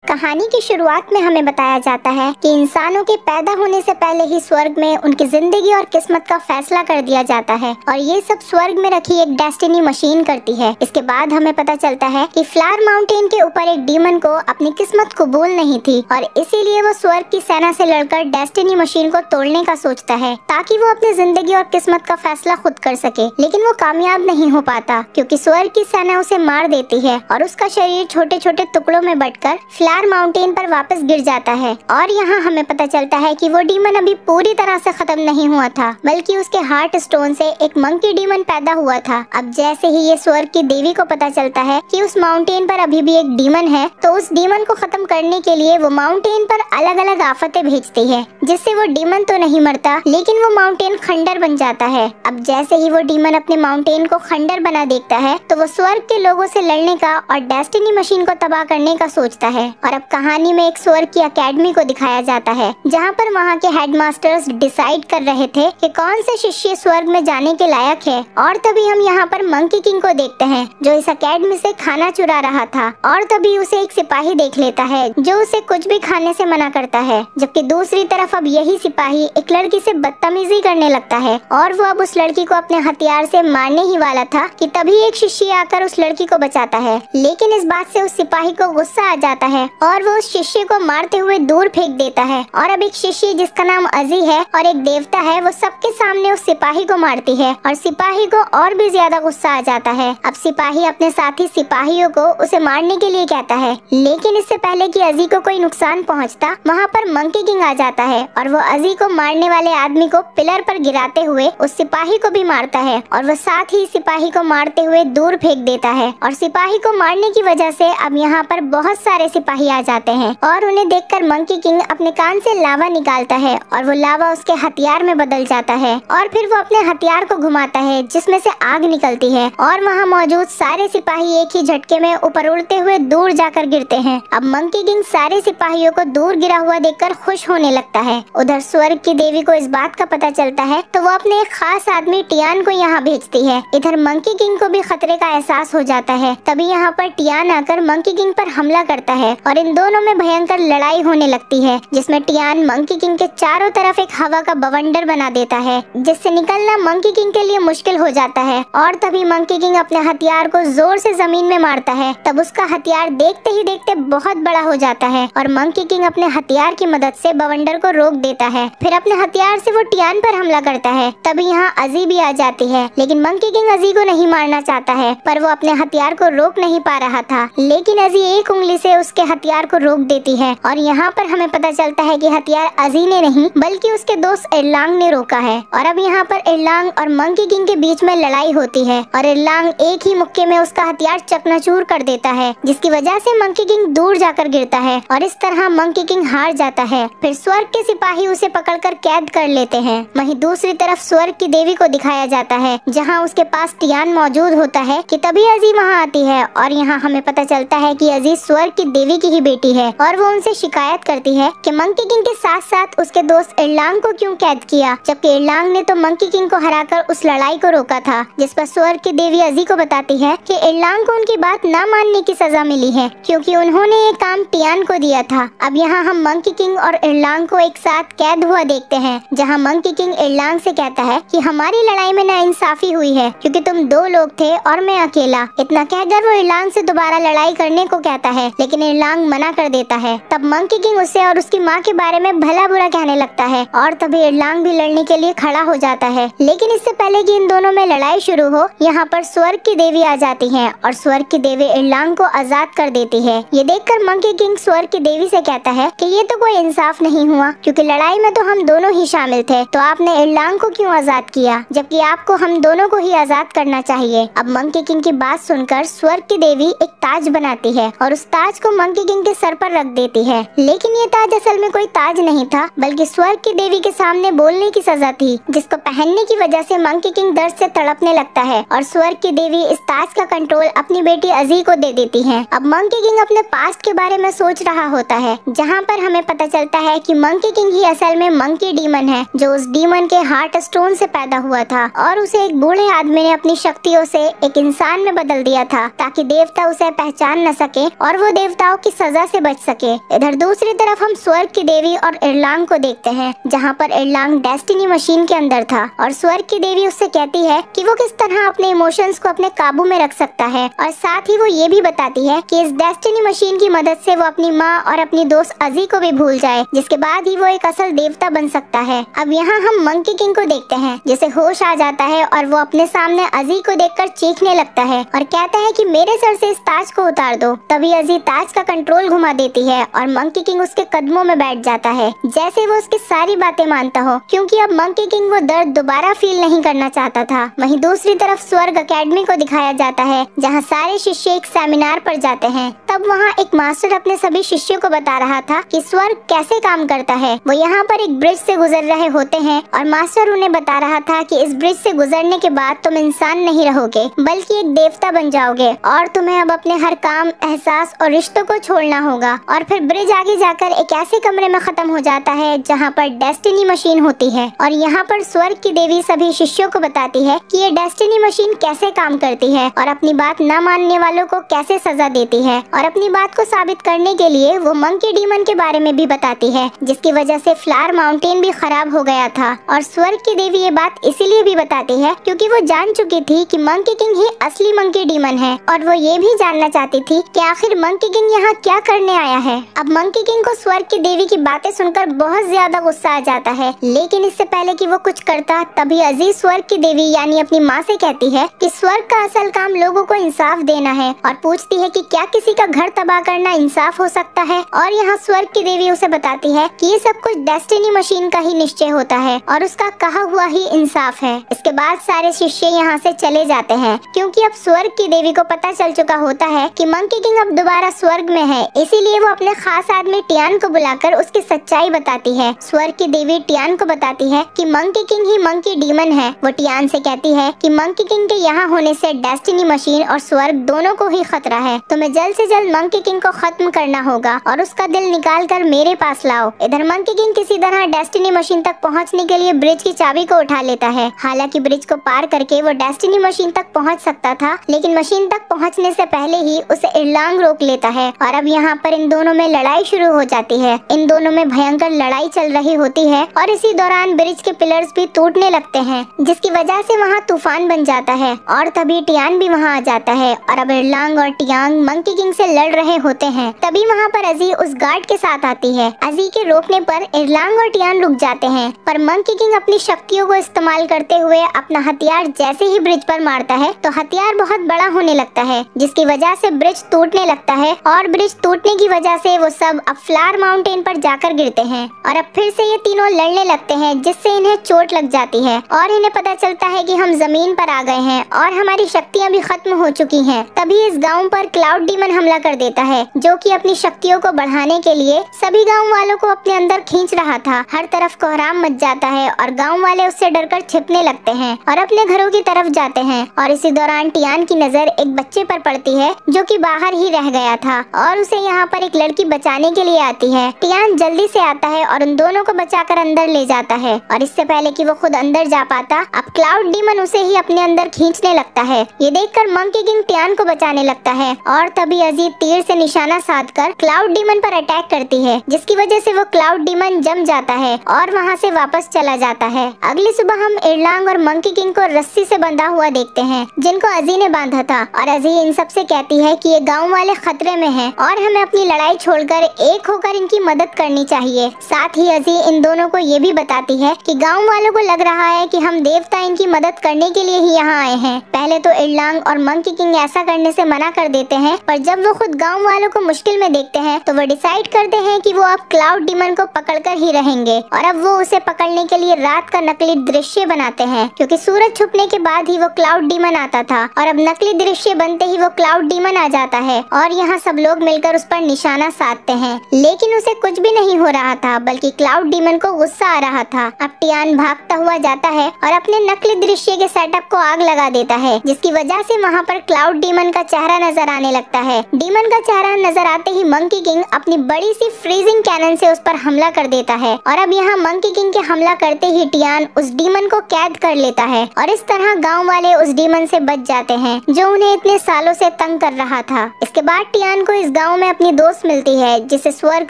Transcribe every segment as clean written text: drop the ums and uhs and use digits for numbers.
कहानी की शुरुआत में हमें बताया जाता है कि इंसानों के पैदा होने से पहले ही स्वर्ग में उनकी जिंदगी और किस्मत का फैसला कर दिया जाता है और ये सब स्वर्ग में रखी एक डेस्टिनी मशीन करती है। इसके बाद हमें पता चलता है कि फ्लावर माउंटेन के ऊपर एक डीमन को अपनी किस्मत कबूल नहीं थी और इसीलिए वो स्वर्ग की सेना से लड़कर डेस्टिनी मशीन को तोड़ने का सोचता है ताकि वो अपनी जिंदगी और किस्मत का फैसला खुद कर सके। लेकिन वो कामयाब नहीं हो पाता क्योंकि स्वर्ग की सेना उसे मार देती है और उसका शरीर छोटे छोटे टुकड़ों में बंटकर फ्लावर माउंटेन पर वापस गिर जाता है। और यहाँ हमें पता चलता है कि वो डीमन अभी पूरी तरह से खत्म नहीं हुआ था, बल्कि उसके हार्ट स्टोन से एक मंकी डीमन पैदा हुआ था। अब जैसे ही ये स्वर्ग की देवी को पता चलता है कि उस माउंटेन पर अभी भी एक डीमन है, तो उस डीमन को खत्म करने के लिए वो माउंटेन पर अलग अलग आफतें भेजती है, जिससे वो डीमन तो नहीं मरता लेकिन वो माउंटेन खंडर बन जाता है। अब जैसे ही वो डीमन अपने माउंटेन को खंडर बना देखता है, तो वो स्वर्ग के लोगों से लड़ने का और डेस्टिनी मशीन को तबाह करने का सोचता है। और अब कहानी में एक स्वर्ग की एकेडमी को दिखाया जाता है, जहाँ पर वहाँ के हेडमास्टर्स डिसाइड कर रहे थे कि कौन से शिष्य स्वर्ग में जाने के लायक है। और तभी हम यहाँ पर मंकी किंग को देखते हैं, जो इस एकेडमी से खाना चुरा रहा था। और तभी उसे एक सिपाही देख लेता है, जो उसे कुछ भी खाने से मना करता है। जबकि दूसरी तरफ अब यही सिपाही एक लड़की से बदतमीजी करने लगता है और वो अब उस लड़की को अपने हथियार से मारने ही वाला था कि तभी एक शिष्य आकर उस लड़की को बचाता है। लेकिन इस बात से उस सिपाही को गुस्सा आ जाता है और वो उस शिष्य को मारते हुए दूर फेंक देता है। और अब एक शिष्य जिसका नाम अजी है और एक देवता है, वो सबके सामने उस सिपाही को मारती है और सिपाही को और भी ज्यादा गुस्सा आ जाता है। अब सिपाही अपने साथी सिपाहियों को उसे मारने के लिए कहता है, लेकिन इससे पहले कि अजी को कोई नुकसान पहुंचता, वहां पर मंकी किंग आ जाता है और वो अजी को मारने वाले आदमी को पिलर पर गिराते हुए उस सिपाही को भी मारता है और वो साथ ही सिपाही को मारते हुए दूर फेंक देता है। और सिपाही को मारने की वजह से अब यहाँ पर बहुत सारे सिपाही आ जाते हैं और उन्हें देखकर मंकी किंग अपने कान से लावा निकालता है और वो लावा उसके हथियार में बदल जाता है। और फिर वो अपने हथियार को घुमाता है, जिसमें से आग निकलती है और वहाँ मौजूद सारे सिपाही एक ही झटके में ऊपर उड़ते हुए दूर जाकर गिरते हैं। अब मंकी किंग सारे सिपाहियों को दूर गिरा हुआ देखकर खुश होने लगता है। उधर स्वर्ग की देवी को इस बात का पता चलता है, तो वो अपने एक खास आदमी टियान को यहाँ भेजती है। इधर मंकी किंग को भी खतरे का एहसास हो जाता है। तभी यहाँ पर टियान आकर मंकी किंग पर हमला करता है और इन दोनों में भयंकर लड़ाई होने लगती है, जिसमें टियान मंकी किंग के चारों तरफ एक हवा का बवंडर बना देता है, जिससे निकलना मंकी किंग के लिए मुश्किल हो जाता है। और तभी मंकी किंग अपने हथियार को जोर से जमीन में मारता है। तब उसका हथियार देखते ही देखते बहुत बड़ा हो जाता है और मंकी किंग अपने हथियार की मदद से बवंडर को रोक देता है। फिर अपने हथियार से वो टियान पर हमला करता है। तभी यहाँ अजी भी आ जाती है, लेकिन मंकी किंग अजी को नहीं मारना चाहता है, पर वो अपने हथियार को रोक नहीं पा रहा था। लेकिन अजी एक उंगली से उसके हथियार को रोक देती है और यहाँ पर हमें पता चलता है कि हथियार अजी ने नहीं बल्कि उसके दोस्त एरलांग ने रोका है। और अब यहाँ पर एरलांग और मंकी किंग के बीच में लड़ाई होती है और एरलांग एक ही मुक्के में उसका हथियार चकनाचूर कर देता है, जिसकी वजह से मंकी किंग दूर जाकर गिरता है और इस तरह मंकी किंग हार जाता है। फिर स्वर्ग के सिपाही उसे पकड़कर कैद कर लेते हैं। वहीं दूसरी तरफ स्वर्ग की देवी को दिखाया जाता है, जहाँ उसके पास टियान मौजूद होता है कि तभी अजी वहाँ आती है और यहाँ हमें पता चलता है कि अजी स्वर्ग की देवी की ही बेटी है और वो उनसे शिकायत करती है कि मंकी किंग के साथ साथ उसके दोस्त एरलांग को क्यों कैद किया, जबकि एरलांग ने तो मंकी किंग को हराकर उस लड़ाई को रोका था। जिस पर स्वर्ग की देवी अजी को बताती है कि एरलांग को उनकी बात न मानने की सजा मिली है, क्योंकि उन्होंने ये काम टियान को दिया था। अब यहाँ हम मंकी किंग और एरलांग को एक साथ कैद हुआ देखते हैं, जहाँ मंकी किंग एरलांग से कहता है कि हमारी लड़ाई में नाइंसाफी हुई है, क्योंकि तुम दो लोग थे और मैं अकेला। इतना कहकर वो एरलांग से दोबारा लड़ाई करने को कहता है, लेकिन एरलांग मना कर देता है। तब मंकी किंग उसे और उसकी माँ के बारे में भला बुरा कहने लगता है और तभी एरलांग भी लड़ने के लिए खड़ा हो जाता है। लेकिन इससे पहले कि इन दोनों में लड़ाई शुरू हो, यहाँ पर स्वर्ग की देवी आ जाती है और स्वर्ग की देवी एरलांग को आजाद कर देती है। ये देखकर मंकी किंग स्वर्ग की देवी से कहता है कि ये तो कोई इंसाफ नहीं हुआ, क्योंकि लड़ाई में तो हम दोनों ही शामिल थे, तो आपने एरलांग को क्यों आजाद किया, जबकि आपको हम दोनों को ही आजाद करना चाहिए। अब मंकी किंग की बात सुनकर स्वर्ग की देवी एक ताज बनाती है और उस ताज को मंकी किंग के सर पर रख देती है। लेकिन ये ताज असल में कोई ताज नहीं था, बल्कि स्वर्ग की देवी के सामने बोलने की सजा थी, जिसको पहनने की वजह से मंकी किंग दर्द से तड़पने लगता है और स्वर्ग की देवी इस ताज का कंट्रोल अपनी बेटी अजी को दे देती है। अब मंकी किंग अपने पास्ट के के बारे में सोच रहा होता है, जहाँ पर हमें पता चलता है कि मंकी किंग ही असल में मंकी डीमन है, जो उस डीमन के हार्ट स्टोन से पैदा हुआ था और उसे एक बूढ़े आदमी ने अपनी शक्तियों से एक इंसान में बदल दिया था ताकि देवता उसे पहचान न सके और वो देवताओं की सजा से बच सके। इधर दूसरी तरफ हम स्वर्ग की देवी और इरलांग को देखते हैं, जहाँ पर इरलांग डेस्टिनी मशीन के अंदर था और स्वर्ग की देवी उससे कहती है कि वो किस तरह अपने इमोशंस को अपने काबू में रख सकता है और साथ ही वो ये भी बताती है कि इस डेस्टिनी मशीन की मदद से वो अपनी माँ और अपनी दोस्त अजी को भी भूल जाए, जिसके बाद ही वो एक असल देवता बन सकता है। अब यहाँ हम मंकी किंग को देखते हैं, जिसे होश आ जाता है और वो अपने सामने अजी को देखकर चीखने लगता है और कहता है कि मेरे सर से इस ताज को उतार दो। तभी अजी ताज का कंट्रोल घुमा देती है और मंकी किंग उसके कदमों में बैठ जाता है, जैसे वो उसकी सारी बातें मानता हो, क्योंकि अब मंकी किंग वो दर्द दोबारा फील नहीं करना चाहता था। वहीं दूसरी तरफ स्वर्ग एकेडमी को दिखाया जाता है, जहाँ सारे शिष्य एक सेमिनार पर जाते हैं। तब वहाँ एक मास्टर अपने सभी शिष्यों को बता रहा था कि स्वर्ग कैसे काम करता है। वो यहाँ पर एक ब्रिज से गुजर रहे होते हैं और मास्टर उन्हें बता रहा था कि इस ब्रिज से गुजरने के बाद तुम इंसान नहीं रहोगे बल्कि एक देवता बन जाओगे और तुम्हें अब अपने हर काम, एहसास और रिश्तों को छोड़ना होगा। और फिर ब्रिज आगे जाकर एक ऐसे कमरे में खत्म हो जाता है जहाँ पर डेस्टिनी मशीन होती है और यहाँ पर स्वर्ग की देवी सभी शिष्यों को बताती है कि ये डेस्टिनी मशीन कैसे काम करती है और अपनी बात न मानने वालों को कैसे सजा देती है। और अपनी बात को साबित करने के लिए वो मंकी डीमन के बारे में भी बताती है, जिसकी वजह से फ्लावर माउंटेन भी खराब हो गया था। और स्वर्ग की देवी ये बात इसीलिए भी बताती है क्योंकि वो जान चुकी थी कि मंकी किंग ही असली मंकी डीमन है और वो ये भी जानना चाहती थी कि आखिर मंकी किंग यहाँ क्या करने आया है। अब मंकी किंग को स्वर्ग की देवी की बातें सुनकर बहुत ज्यादा गुस्सा आ जाता है, लेकिन इससे पहले कि वो कुछ करता तभी अजीज स्वर्ग की देवी यानी अपनी माँ से कहती है कि स्वर्ग का असल काम लोगों को इंसाफ देना है और पूछती है कि क्या किसी का घर तबाह करना इंसाफ हो सकता है। और यहाँ स्वर्ग की देवी उसे बताती है कि ये सब कुछ डेस्टिनी मशीन का ही निश्चय होता है और उसका कहा हुआ ही इंसाफ है। इसके बाद सारे शिष्य यहाँ से चले जाते हैं क्योंकि अब स्वर्ग की देवी को पता चल चुका होता है कि मंकी किंग अब दोबारा स्वर्ग में है, इसीलिए वो अपने खास आदमी टियान को बुलाकर उसकी सच्चाई बताती है। स्वर्ग की देवी टियान को बताती है कि मंकी किंग ही मंकी डीमन है। वो टियान से कहती है कि मंकी किंग के यहाँ होने से डेस्टिनी मशीन और स्वर्ग दोनों को ही खतरा है। तुम्हें जल्द से जल्द मंकी किंग को खत्म करना होगा और उसका दिल निकाल कर मेरे पास लाओ। इधर मंकी किंग किसी तरह डेस्टिनी मशीन तक पहुँचने के लिए ब्रिज की चाबी को उठा लेता है। हालांकि ब्रिज को पार करके वो डेस्टिनी मशीन तक पहुँच सकता था, लेकिन मशीन तक पहुँचने से पहले ही उसे इरलांग रोक लेता है और अब यहाँ पर इन दोनों में लड़ाई शुरू हो जाती है। इन दोनों में भयंकर लड़ाई चल रही होती है और इसी दौरान ब्रिज के पिलर्स भी टूटने लगते हैं, जिसकी वजह से वहाँ तूफान बन जाता है और तभी टियान भी वहाँ आ जाता है और अब इरलांग और टियांग मंकी किंग से लड़ रहे होते हैं। तभी वहाँ पर अजी उस गार्ड के साथ आती है। अजी के रोकने पर इरलांग और टियान रुक जाते हैं, पर मंकी किंग अपनी शक्तियों को इस्तेमाल करते हुए अपना हथियार जैसे ही ब्रिज पर मारता है तो हथियार बहुत बड़ा होने लगता है, जिसकी वजह से ब्रिज टूटने लगता है और ब्रिज टूटने की वजह से वो सब अब फ्लावर माउंटेन पर जाकर गिरते हैं और अब फिर से ये तीनों लड़ने लगते हैं, जिससे इन्हें चोट लग जाती है और इन्हें पता चलता है कि हम जमीन पर आ गए हैं और हमारी शक्तियाँ भी खत्म हो चुकी हैं। तभी इस गाँव पर क्लाउड डीमन हमला कर देता है, जो कि अपनी शक्तियों को बढ़ाने के लिए सभी गाँव वालों को अपने अंदर खींच रहा था। हर तरफ कोहराम मच जाता है और गाँव वाले उससे डरकर छिपने लगते हैं और अपने घरों की तरफ जाते हैं। और इसी दौरान टियान की नजर एक बच्चे पर पड़ती है जो कि बाहर ही रह गया था और उसे यहाँ पर एक लड़की बचाने के लिए आती है। टियान जल्दी से आता है और उन दोनों को बचाकर अंदर ले जाता है और इससे पहले कि वो खुद अंदर जा पाता, अब क्लाउड डीमन उसे ही अपने अंदर खींचने लगता है। ये देखकर मंकी किंग टियान को बचाने लगता है और तभी अजीत तीर से निशाना साधकर क्लाउड डीमन पर अटैक करती है, जिसकी वजह से वो क्लाउड डीमन जम जाता है और वहाँ से वापस चला जाता है। अगली सुबह हम इरलांग और मंकी किंग को रस्सी से बंधा हुआ देखते हैं, जिनको अजी ने बांधा था और अजी इन सब से कहती है कि ये गाँव वाले खतरे में हैं और हमें अपनी लड़ाई छोड़कर एक होकर इनकी मदद करनी चाहिए। साथ ही अजी इन दोनों को ये भी बताती है कि गाँव वालों को लग रहा है कि हम देवता इनकी मदद करने के लिए ही यहाँ आए हैं। पहले तो इरलांग और मंकी किंग ऐसा करने से मना कर देते हैं, पर जब वो खुद गाँव वालों को मुश्किल में देखते हैं तो वो डिसाइड करते हैं कि वो अब क्लाउड डीमन को पकड़कर ही रहेंगे और अब वो उसे पकड़ने के लिए रात का नकली दृश्य बनाते हैं, क्योंकि सूरज छुपने के बाद ही वो क्लाउड डीमन आता था और अब नकली दृश्य बनते ही वो क्लाउड डीमन आ जाता है और यहाँ सब लोग मिलकर उस पर निशाना साधते हैं, लेकिन उसे कुछ भी नहीं हो रहा था, बल्कि क्लाउड डीमन को गुस्सा आ रहा था। अब टियान भागता हुआ जाता है और अपने नकली दृश्य के सेटअप को आग लगा देता है, जिसकी वजह से वहाँ पर क्लाउड डीमन का चेहरा नजर आने लगता है। डीमन का चेहरा नजर आते ही मंकी किंग अपनी बड़ी सी फ्रीजिंग कैनन से उस पर हमला कर देता है और अब यहाँ मंकी किंग के हमला करते ही टियान उस डीमन को कैद कर लेता है और इस तरह गांव वाले उस डीमन से बच जाते हैं जो उन्हें इतने सालों से तंग कर रहा था। इसके बाद टियान को इस गांव में अपनी दोस्त मिलती है जिसे स्वर्ग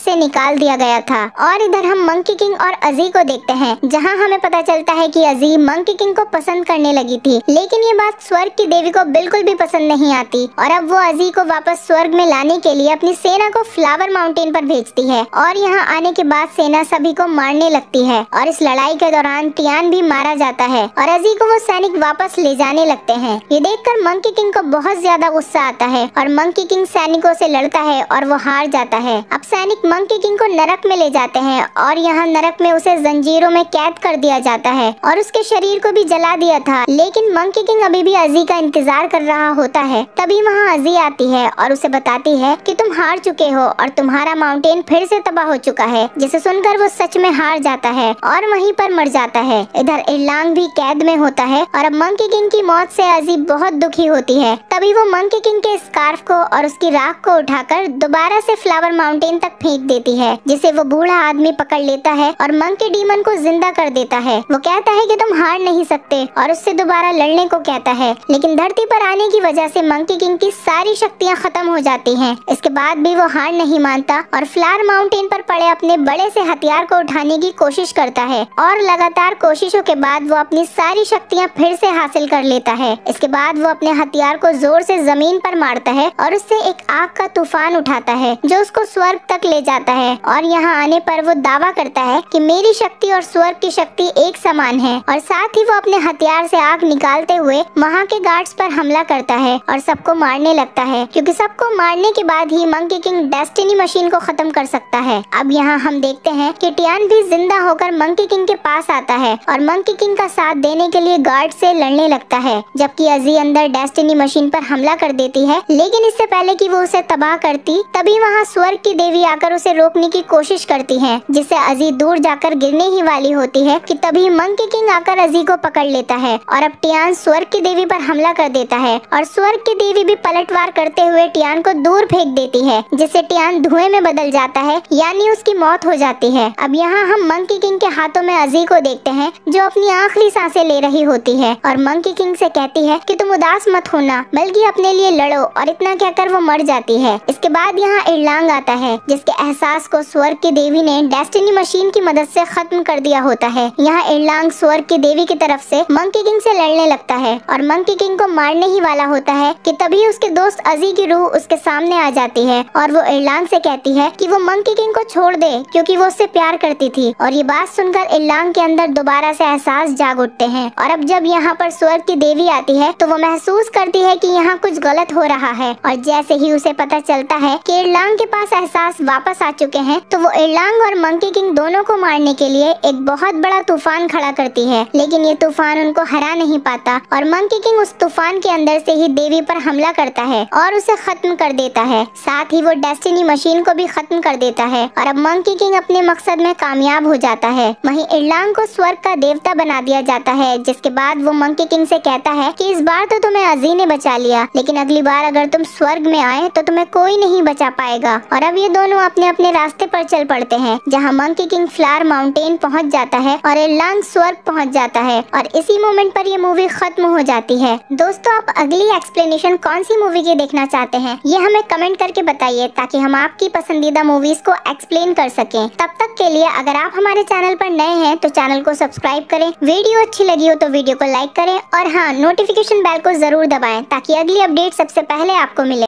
से निकाल दिया गया था। और इधर हम मंकी किंग और अजी को देखते हैं जहाँ हमें पता चलता है कि अजी मंकी किंग को पसंद करने लगी थी, लेकिन ये बात स्वर्ग की देवी को बिल्कुल भी पसंद नहीं आती और अब वो अजी को वापस स्वर्ग में लाने के लिए अपनी सेना को फ्लावर माउंटेन पर भेजती है और यहाँ आने के बाद सेना सभी को मारने लगती है और इस लड़ाई के दौरान टियान भी मारा जाता है और अजी को वो सैनिक वापस ले जाने लगते हैं। ये देखकर मंकी किंग को बहुत ज्यादा गुस्सा आता है और मंकी किंग सैनिकों से लड़ता है और वो हार जाता है। अब सैनिक मंकी किंग को नरक में ले जाते हैं और यहाँ नरक में उसे जंजीरों में कैद कर दिया जाता है और उसके शरीर को भी जला दिया था, लेकिन मंकी किंग अभी भी अजी का इंतजार कर रहा होता है। तभी वहाँ अजी आती है और उसे बताती है कि तुम हार चुके हो और तुम्हारा माउंटेन फिर से तबाह हो चुका है, जिसे सुनकर वो सच में हार जाता है और वहीं पर मर जाता है। इधर इरलांग भी कैद में होता है और अब मंकी किंग की मौत से अजी बहुत दुखी होती है। तभी वो मंकी किंग के स्कार्फ को और उसकी राख को उठाकर दोबारा से फ्लावर माउंटेन तक फेंक देती है, जिसे वो बूढ़ा आदमी पकड़ लेता है और मंकी डीमन को जिंदा कर देता है। वो कहता है कि तुम हार नहीं सकते और उससे दोबारा लड़ने को कहता है, लेकिन धरती पर आने की वजह से मंकी किंग की सारी शक्तियाँ खत्म हो जाती हैं। इसके बाद भी वो हार नहीं मानता और फ्लावर माउंटेन पर पड़े अपने बड़े से हथियार को उठाने की कोशिश करता है और लगातार कोशिशों के बाद वो अपनी सारी शक्तियाँ फिर से हासिल कर लेता है। इसके बाद वो अपने हथियार को जोर से जमीन पर मारता है और उससे एक आग का तूफान उठाता है जो उसको स्वर्ग तक ले जाता है और यहाँ आने पर वो दावा करता है कि मेरी शक्ति और स्वर्ग की शक्ति एक समान है और साथ ही वो अपने हथियार से आग निकालते हुए वहाँ के गार्ड्स पर हमला करता है और सबको मारने लगता है, क्योंकि सबको मारने के बाद ही मंकी किंग डेस्टिनी मशीन को खत्म कर सकता है। अब यहाँ हम देखते हैं कि टियान भी जिंदा होकर मंकी किंग के पास आता है और मंकी किंग का साथ देने के लिए गार्ड से लड़ने लगता है, जबकि अजी अंदर डेस्टिनी मशीन पर हमला कर देती है। लेकिन इससे पहले कि वो उसे तबाह करती, तभी वहाँ स्वर्ग की देवी आकर उसे रोकने की कोशिश करती है, जिससे अजी दूर जाकर गिरने ही वाली होती है कि तभी मंकी किंग आकर अजी को पकड़ लेता है और अब टियान स्वर्ग की देवी पर हमला कर देता है और स्वर्ग की देवी भी पलटवार करते हुए टियान को दूर फेंक देती है, जिससे टियान धुएं में बदल जाता है, यानी उसकी मौत हो जाती है। अब यहाँ हम मंकी किंग के हाथों में अजी को देखते हैं जो अपनी आखिरी सांसें ले रही होती है और मंकी किंग से कहती है कि तुम उदास मत होना, बल्कि अपने लिए लड़ो, और इतना कहकर वो मर जाती है। इसके बाद यहाँ इरलांग आता है जिसके एहसास को स्वर्ग की देवी ने डेस्टिनी मशीन की मदद से खत्म कर दिया होता है। यहाँ इरलांग स्वर्ग की देवी की तरफ से मंकी किंग से लड़ने लगता है और मंकी किंग को मारने ही वाला होता है कि तभी उसके दोस्त अजी की रूह उसके सामने आ जाती है और वो इरलांग से कहती है कि वो मंकी किंग को छोड़ दे क्योंकि वो उससे प्यार करती थी। और ये बात सुनकर इरलांग के अंदर दोबारा से एहसास जाग उठते हैं और अब जब यहाँ पर स्वर्ग की देवी आती है तो वो महसूस करती है कि यहाँ कुछ गलत हो रहा है और जैसे ही उसे पता चलता है कि इरलांग के पास एहसास वापस आ चुके हैं तो वो इरलांग और मंकी किंग दोनों को मारने के लिए एक बहुत बड़ा तूफान खड़ा करती है, लेकिन ये तूफान उनको हरा नहीं पाता और मंकी किंग उस तूफान के अंदर से ही देवी पर हमला करता है और उसे खत्म कर देता है। साथ ही वो डेस्टिनी मशीन को भी खत्म कर देता है और अब मंकी किंग अपने मकसद में कामयाब हो जाता है। वहीं इरलांग को स्वर्ग का देवता बना दिया जाता है, जिसके बाद वो मंकी किंग से कहता है कि इस बार तो तुम्हें अजी ने बचा लिया, लेकिन अगली बार अगर तुम स्वर्ग में आए तो तुम्हें कोई नहीं बचा पाएगा। और अब ये दोनों अपने अपने रास्ते पर चल पड़ते हैं, जहाँ मंकी किंग फ्लावर माउंटेन पहुँच जाता है और इरलांग स्वर्ग पहुँच जाता है और इसी मोमेंट पर ये मूवी खत्म हो जाती है। दोस्तों, आप अगली एक्सप्लेनेशन कौन सी मूवी की देखना चाहते हैं ये हमें कमेंट करके बताइए, ताकि हम आपकी पसंदीदा मूवीज को एक्सप्लेन कर सकें। तब तक के लिए अगर आप हमारे चैनल पर नए हैं तो चैनल को सब्सक्राइब करें, वीडियो अच्छी लगी हो तो वीडियो को लाइक करें और हाँ, नोटिफिकेशन बेल को जरूर दबाएं ताकि अगली अपडेट सबसे पहले आपको मिले।